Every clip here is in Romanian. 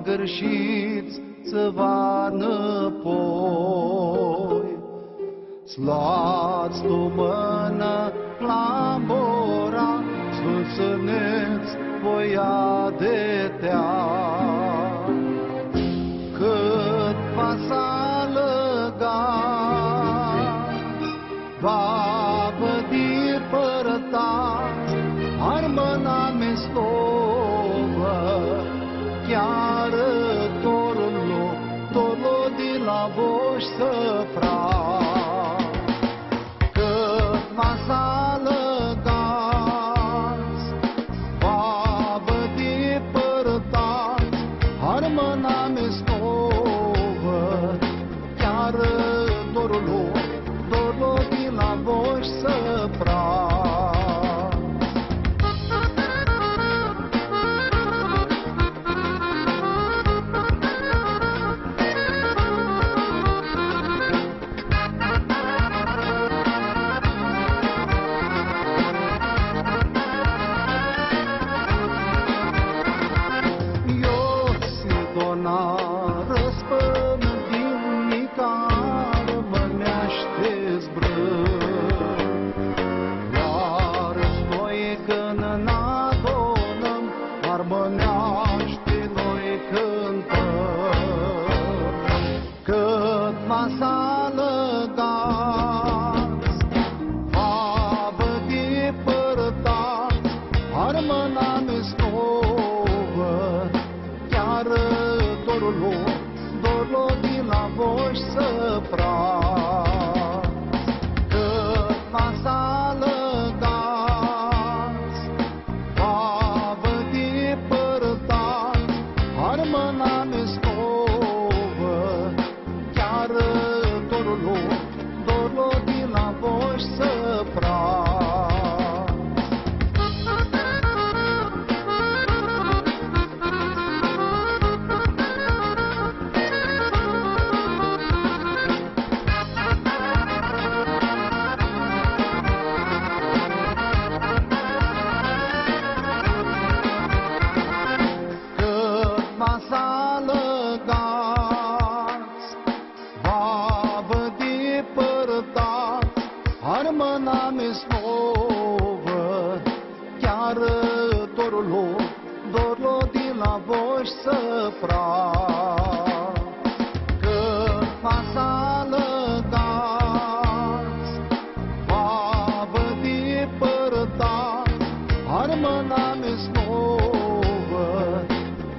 măgărșiți să va înapoi. Slați tu mână la Bora, Sfânt Săneț voia de tea. Cât va s-alăga, va vădir părătați, armâna mestovă, chiar torlo de la voș să fra. Cât va s-alăgați, va vădir părătați, armâna mestovă, chiar dorul de la voș să fra. Armâneaște noi cântăm. Cât va s-alăgați, va vădi părătați, armâna mestovă, chiar dorul de la voș să frați. Cât va s-alăgați, va vădi părătați, armâna mestovă, chiar dorul de la voș să frați. Va s-alăgați, va vădi părătați, armâna mestovă, chiar dorul de la voș să frați. Cât va s-alăgați, va vădi părătați, armâna mestovă,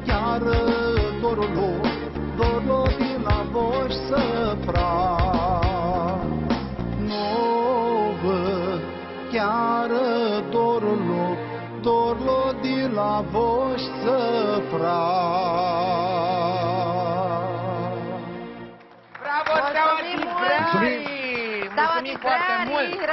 chiar dorul de la voș să frați. Nouă, chiar dorul de la voș să frați. Bravo, Steaua Tigrari! Mulțumim foarte mult!